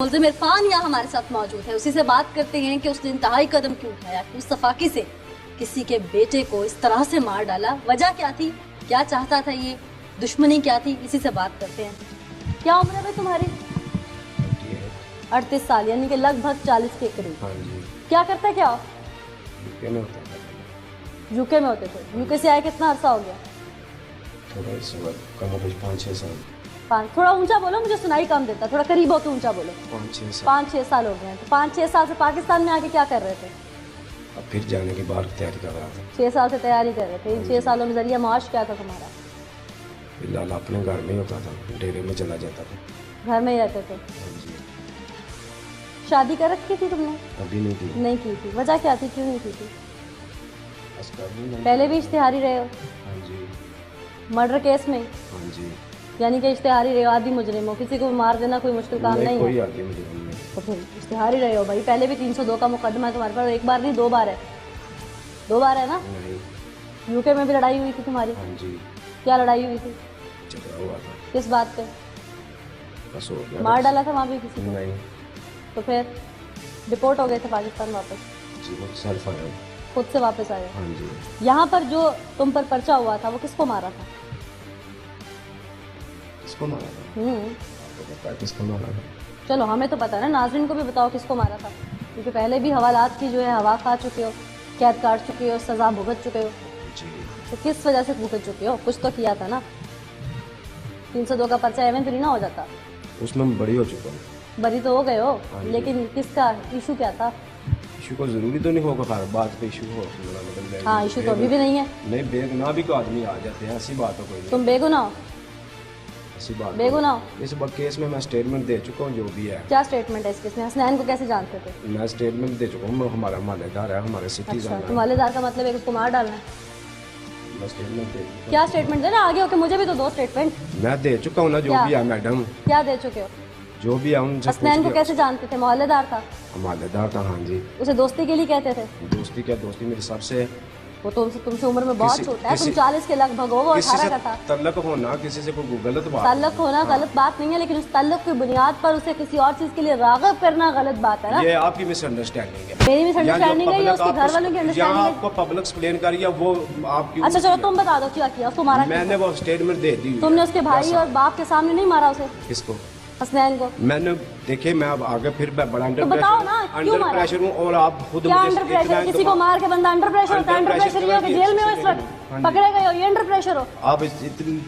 मुल्ज़िम इरफान यहाँ हमारे साथ मौजूद है। उसी से बात करते हैं कि उसने इंतहाई कदम क्यों उठाया, क्यों सफाकी से किसी के बेटे को इस तरह से मार डाला, वजह क्या थी, क्या चाहता था, ये दुश्मनी क्या थी, इसी से बात करते हैं। क्या उम्र है भाई तुम्हारी? 38 साल, यानी कि लगभग 40 के करीब। हाँ जी। क्या करते क्या आप? यूके में होता था। यूके में होते थे। यूके से आए कितना अरसा हो गया? थोड़ा इस वक्त कम हो गई 5-6 साल। थोड़ा ऊंचा बोलो, मुझे सुनाई कम देता, थोड़ा करीब होकर ऊंचा बोलो। 5-6 साल हो गए हैं। तो 5-6 साल से पाकिस्तान में आके क्या कर रहे थे? अब फिर जाने के बाद तैयारी कर रहा था। 6 साल से तैयारी कर रहे थे। इन 6 सालों में जरिया माश क्या था तुम्हारा? फिलहाल अपने घर में ही होता था, डेरे में चला जाता था। घर में ही रहते थे। हाँ जी। शादी कर रखी थी तुमने? अभी नहीं की। नहीं की थी। वजह क्या थी, क्यों नहीं की थी? बस कर नहीं। पहले भी इश्तिहारी रहे हो? हाँ जी। मर्डर केस में? हाँ जी। यानी कि इश्तिहारी रहे हो, आदि मुजरिम हो, किसी को मार देना कोई मुश्किल काम नहीं कोई है। आदमी मुझे नहीं। तो फिर इश्तिहारी रहे हो भाई। पहले भी 302 का मुकदमा है तुम्हारे पास, एक बार नहीं 2 बार है। 2 बार है ना? नहीं। यूके में भी लड़ाई हुई थी तुम्हारी? हाँ जी। क्या लड़ाई हुई थी? झगड़ा हुआ था। किस बात पे? बस हो गया। मार डाला था वहाँ भी किसी को? नहीं। तो फिर डिपोर्ट हो गए थे पाकिस्तान वापस? जी वो सेल्फ आया। खुद से वापस आए? हाँ जी। यहाँ पर जो तुम पर पर्चा हुआ था वो किसको मारा था? किसको मारा था? आपको पता है किसको मारा था? चलो हमें तो पता है ना, नाज़रीन को भी बताओ किसको मारा था, क्योंकि पहले भी हवालात की जो है हवा खा चुके हो, कैद काट चुके हो, सज़ा भुगत चुके हो। जी। तो किस वजह से भुगत चुके हो? कुछ तो किया था ना। 302 का पर्चा एवं तो नहीं ना हो जाता। उसमें मैं बड़ी हो चुका हूँ। बरी तो हो गए हो, हाँ जी। लेकिन किसका इशू क्या था? इशू को जरूरी तो नहीं होगा हर बात पे इशू हो। मतलब हाँ, इशू तो अभी भी नहीं है। नहीं, बेगुनाह भी को आदमी आ जाते हैं, ऐसी बात हो कोई नहीं। तुम बेगुनाह हो? ऐसी बात बेगुनाह हो? इस केस में मैं स्टेटमेंट दे चुका हूँ, जो भी है। क्या स्टेटमेंट है इस केस में? हसनैन को कैसे जानते थे? मैं स्टेटमेंट दे चुका हूँ। हमारा मालेदार है, हमारे सिटीजन अच्छा, है। तो मालेदार का मतलब है कि उसको मार डालना है? मैं स्टेटमेंट दे चुका हूँ। क्या स्टेटमेंट देना? आगे होके मुझे भी तो दो स्टेटमेंट। मैं दे चुका हूँ ना, जो क्या? भी है मैडम, क्या दे चुके हो? जो भी है उनसे हसनैन को कैसे जानते थे? मालेदार था? मालेदार था। हाँ जी। उसे दोस्ती के लिए कहते थे? दोस्ती क्या दोस्ती, मेरे सबसे वो तुमसे उम्र में बहुत किसी- छोटा है। तुम किसी- 40 के लगभग हो, वो किसी 18 से का था। तल्लक होना किसी से कोई गलत बात ताल्लुक होना गलत बात नहीं है, लेकिन उस ताल्लुक की बुनियाद पर उसे किसी और चीज के लिए राग़िब करना गलत बात है ना। ये आपकी मिसअंडरस्टैंडिंग है। मेरी मिसअंडरस्टैंडिंग है या उसके घर वालों की जहाँ अंडरस्टैंडिंग है? आपको पब्लिक एक्सप्लेन करिए वो आपकी। अच्छा चलो तुम बता दो क्या किया उसको, मारा क्यों? मैंने वो स्टेटमेंट दे दी। तुमने उसके भाई और बाप के सामने नहीं मारा उसे? किसको? हसनैन को? मैंने देखे, मैं अब आगे फिर मैं बड़ा अंडर तो बताओ ना, क्यों अंडर मारा? प्रेशर हूँ और आप खुद क्या मुझे अंडर इतना प्रेशर? किसी को मार के बंदा अंडर प्रेशर होता है? अंडर प्रेशर ये हो कि जेल में हो इस वक्त, हाँ जी। पकड़े गए हो, ये अंडर प्रेशर हो? आप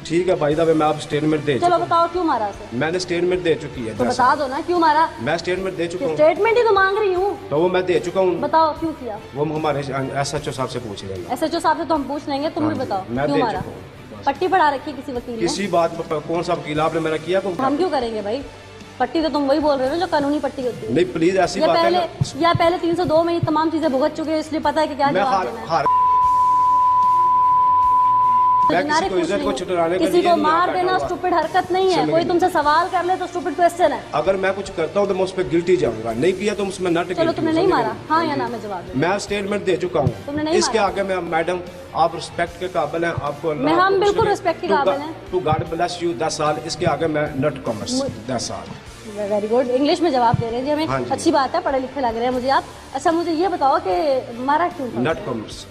ठीक है भाई साहब, मैं आप स्टेटमेंट दे चलो चुका हूँ। बताओ क्यों मारा उसे? मैंने स्टेटमेंट दे चुकी है। तो बता दो ना क्यों मारा? मैं स्टेटमेंट दे चुका हूँ। स्टेटमेंट ही तो मांग रही हूँ। तो वो मैं दे चुका हूँ। बताओ क्यों किया? वो हमारे SHO साहब से पूछ लेंगे। SHO साहब से तो हम पूछ लेंगे, तुम हाँ भी जी, बताओ मैं क्यों दे मारा? चुका हूँ। पट्टी पढ़ा रखी किसी वकील ने? किसी बात पर कौन सा वकील आपने मेरा किया को? हम क्यों करेंगे भाई? पट्टी तो तुम वही बोल रहे हो ना जो कानूनी पट्टी होती है। नहीं प्लीज ऐसी या बात है पहले ना। या पहले 302 में ये तमाम चीजें भुगत चुके हैं, इसलिए पता है कि क्या मैं जवाब हार देना है। हार मैं किसी को इज्जत को छुटराने के किसी लिए को नहीं मार बैठा देना हुआ। स्टूपिड हरकत नहीं है। सुनिए। कोई तुमसे सवाल कर ले तो स्टूपिड क्वेश्चन है। अगर मैं कुछ करता हूँ तो मैं उस पर गिल्टी जाऊंगा, नहीं किया तो उसमें नट चलो तुमने नहीं मारा, हाँ या ना में जवाब दो। मैं स्टेटमेंट दे चुका तुमने हूँ। नहीं इसके मारा। आगे मैं मैडम आप रिस्पेक्ट के काबिल हैं, आपको मैं हम बिल्कुल रिस्पेक्ट के काबिल हैं। टू गॉड ब्लेस यू 10 साल। इसके आगे मैं नट कॉमर्स 10 साल। वेरी गुड, इंग्लिश में जवाब दे रहे हैं जी हमें। हाँ जी। अच्छी बात है, पढ़े लिखे लग रहे हैं मुझे आप। अच्छा मुझे ये बताओ कि मारा क्यों था? नट कॉमर्स।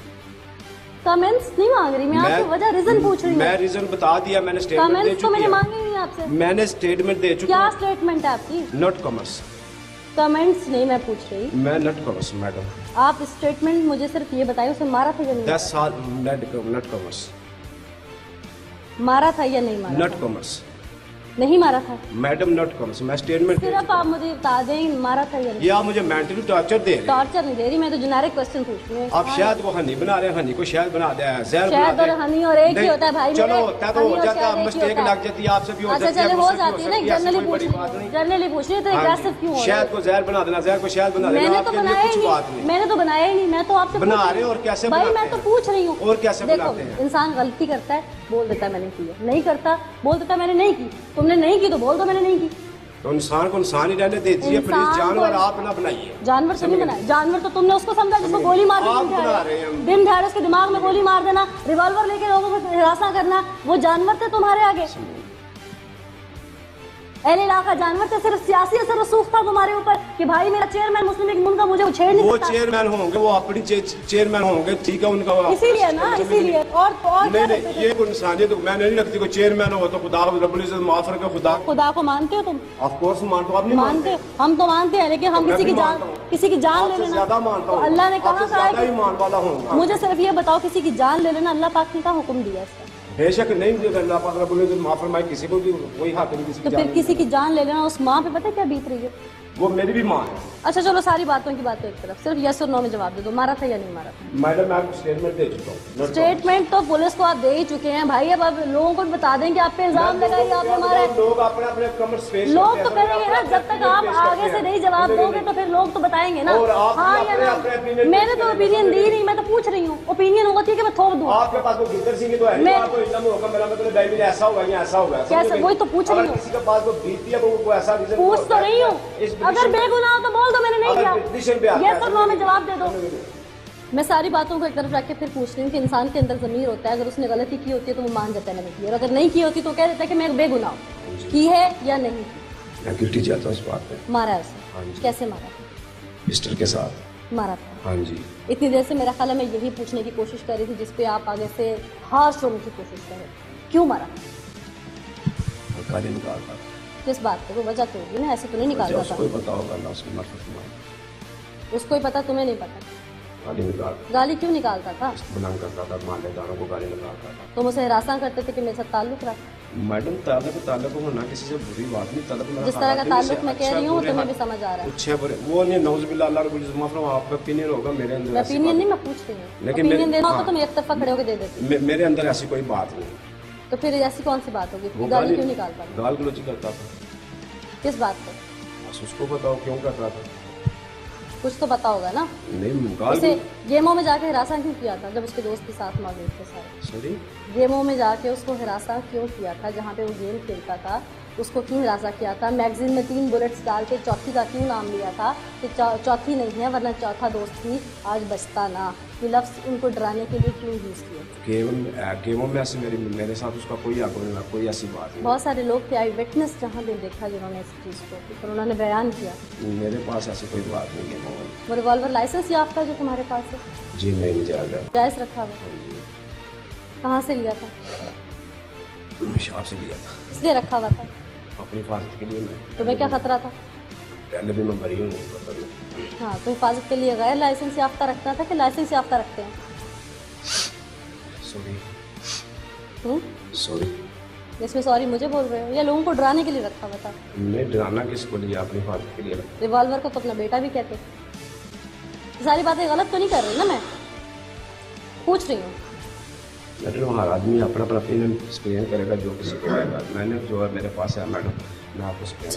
कमेंट्स नहीं मांग रही मैं आपसे, वजह रीजन पूछ रही हूँ। मैं रीजन बता दिया, मैंने स्टेटमेंट दे कमेंट्स तो मैंने चुकी है। मांगे ही नहीं आपसे। मैंने स्टेटमेंट दे चुका क्या हूँ। स्टेटमेंट है आपकी? नट कॉमर्स। कमेंट्स नहीं मैं पूछ रही। मैं नट कॉमर्स मैडम। आप स्टेटमेंट मुझे सिर्फ ये बताइए, उसे मारा था या नहीं? 10 साल नट कॉमर्स। मारा था या नहीं मारा? नट कॉमर्स नहीं मारा था। मैडम, नट कॉमर्स। मैं स्टेटमेंट सिर्फ आप मुझे बता दें मारा था या नहीं। ये आप मुझे मेंटली टॉर्चर दे रहे हैं। टॉर्चर नहीं दे रही मैं, तो जेनेरिक क्वेश्चन पूछ रही हूँ। आप शहद को हनी बना रहे हैं, हनी को शहद बना दे, जहर बना शहद दे। और हनी और एक ही नहीं, होता है भाई चलो मेरे। तब तो हनी हो और जाता शहद है, एक ही मिस्टेक होता है। लग जाती है, आपसे भी हो अच्छा जाती है, चले हो मुझसे भी जाती है ना, सकती है, ऐसी जनरली कोई पूछ बड़ी बात रही नहीं। जनरली पूछ रही तो हाँ एग्रेसिव जी। क्यों हो रहे शहद को जहर बना देना, जहर को शहद बना देना, मैंने तो आपके लिए बनाया ही कुछ बात नहीं। नहीं। मैंने तो बनाया ही नहीं, मैं तो आपसे बना पूछ रहे हो और कैसे भाई बनाते मैं तो हैं? पूछ रही हूँ। और कैसे देखो बनाते हैं? इंसान गलती करता है, बोल देता है मैंने की है, नहीं करता बोल देता है मैंने नहीं की। तुमने नहीं की तो बोल दो मैंने नहीं की। तो इंसान को इंसान ही रहने दीजिए प्लीज, इंसान जानवर को- आप ना बनाइए। जानवर तो नहीं बनाया, जानवर तो तुमने उसको समझा जिसको गोली मार आप दी बना रहे हैं। दिन दहाड़े उसके दिमाग में गोली मार देना, रिवॉल्वर लेके लोगों को हिरासा करना, वो जानवर थे तुम्हारे आगे। अहले इलाका जानवर थे, सिर्फ सियासी असर रसूख था तुम्हारे ऊपर कि भाई मेरा चेयरमैन मुस्लिम लीग मुल्क का मुझे छेड़ नहीं वो सकता। चेयरमैन होंगे, वो अपनी चेयरमैन होंगे, ठीक है उनका। इसीलिए ना, इसीलिए और नहीं नहीं, ये कोई इंसानियत मैं नहीं लगती। कोई चेयरमैन हो तो खुदा रब्बुल इज्जत माफ करे, खुदा को मानते हो तुम? ऑफ कोर्स मानता हूं। आप नहीं मानते? हम तो मानते हैं, लेकिन हम किसी की जान ले लेना ज्यादा मानता हूं। अल्लाह ने कहा ज्यादा ही मान वाला हूं। मुझे सिर्फ ये बताओ, किसी की जान ले लेना अल्लाह पाक ने क्या हुक्म दिया इसका? बेशक नहीं, अल्लाह पाक रब्बुल इज्जत माफ फरमाए, किसी को भी कोई हक नहीं किसी तो फिर किसी की जान ले लेना। उस माँ पे पता है क्या बीत रही है? वो मेरी भी माँ है। अच्छा चलो, सारी बातों की बात एक तरफ, सिर्फ यस और नो में जवाब दे दो, मारा था या नहीं मारा था? मैडम मैं आपको स्टेटमेंट दे चुका हूँ। स्टेटमेंट तो पुलिस को आप दे ही चुके हैं भाई। अब लोगों को बता दें कि आप पे इल्जाम लगाइए, आपने मारा है। लोग अपने अपने कमेंट स्पेस लोग तो करेंगे ना, जब तक आप आगे से नहीं जवाब दोगे तो फिर लोग तो बताएंगे ना हाँ या ना। मैंने तो ओपिनियन दी नहीं, मैं तो पूछ रही हूँ। ओपिनियन होती है कि मैं थोप दूँ? आपके पास वो भीतर सिंह तो है नहीं, आपको इल्जाम होगा मेरा मतलब भाई मेरा ऐसा होगा या ऐसा होगा। कैसे? वही तो पूछ रही हूँ। किसी के पास वो बीती है, वो ऐसा पूछ तो रही हूँ। अगर बेगुनाह हो तो बोल दो मैंने नहीं किया। ये तो नो में जवाब दे दो। मैं सारी बातों को एक तरफ रख के फिर पूछ रही हूँ कि इंसान के अंदर ज़मीर होता है, अगर उसने गलती की होती है तो वो मान जाता है मैंने की, और अगर नहीं की होती तो कह देता है कि मैं बेगुनाह हूँ। की है या नहीं की? मैं गिल्टी चाहता हूँ इस बात पे। मारा है उसे? कैसे मारा? पिस्टल के साथ मारा था? हाँ जी। इतनी देर से मेरा ख्याल है मैं यही पूछने की कोशिश कर रही थी जिसपे आप आगे से हार्श होने की कोशिश कर रहे थे। क्यों मारा? गाली निकालता। किस बात पे? वो वजह तो होगी ना, ऐसे तो नहीं निकालता था। उसको ही पता होगा, अल्लाह उसकी मर्ज़ी में। उसको ही पता, तुम्हें नहीं पता? गाली निकालता। गाली क्यों निकालता था? बुलंद करता था, मोहल्लेदारों को गाली निकालता था। तुम उसे हरासा करते थे कि मेरे साथ ताल्लुक रख? मैडम ताल्लुक होना किसी से बुरी बात नहीं। ताल्लुक जिस तरह का ताल्लुक मैं कह रही हूँ तुम्हें भी समझ आ रहा है। अच्छे बुरे वो नहीं, नौजुबिल्लाह, अल्लाह रब्बुल इज्जत माफ फरमाए, आपका ओपिनियन होगा मेरे अंदर। ओपिनियन नहीं, मैं पूछ रही हूँ। लेकिन ओपिनियन देना होता तो मैं एक तरफा खड़े होकर दे देती। मेरे अंदर ऐसी कोई बात नहीं। तो फिर ऐसी कौन सी बात होगी? गाली क्यों निकालता था? गाल गलौज करता था। किस बात पे? बस उसको बताओ क्यों कर रहा था। कुछ तो पता होगा ना। नहीं गाल उसे गेमों में जाके हिरासा क्यों किया था जब उसके दोस्त के साथ मौजूद थे सारे? सॉरी, गेमों में जाके उसको हिरासा क्यों किया था? जहाँ पे वो गेम खेलता था उसको क्यों हिरासा किया था? मैगजीन में 3 बुलेट्स डाल के चौथी का क्यों नाम लिया था कि चौथी नहीं है वरना चौथा दोस्त भी आज बचता ना? ये लफ्ज़ उनको डराने के लिए क्यों यूज़ किए? गेमों में ऐसे मेरे साथ उसका कोई आगो नहीं, कोई ऐसी बात नहीं। बहुत सारे लोग थे आई विटनेस जहाँ भी देखा जिन्होंने इस चीज़ को, पर उन्होंने बयान किया। मेरे पास ऐसी कोई बात नहीं है। वो रिवॉल्वर लाइसेंस याफ्ता जो तुम्हारे पास है? जी नहीं, जायज़ रखा हुआ? कहाँ से लिया था? शॉप से लिया था। इसलिए रखा हुआ था? अपनी हिफाजत के लिए। तुम्हें क्या खतरा था? पहले भी मैं बरी हूँ। हाँ, तो हिफाजत के लिए गैर लाइसेंस याफ्ता रखना था कि लाइसेंस याफ्ता रखते हैं? सॉरी। इसमें सॉरी मुझे बोल रहे हो या लोगों को डराने के लिए रखा हुआ था? नहीं, डराना किसको लिया, अपनी हिफाजत के लिए। रिवॉल्वर को तो अपना बेटा भी कहते। ये सारी बातें गलत तो नहीं कर रही ना? मैं पूछ रही हूँ। मैडम हर आदमी अपना अपना ओपिनियन एक्सप्लेन करेगा जो किसी को आएगा। मैंने जो है मेरे पास है मैडम, मैं आपको एक्सप्लेन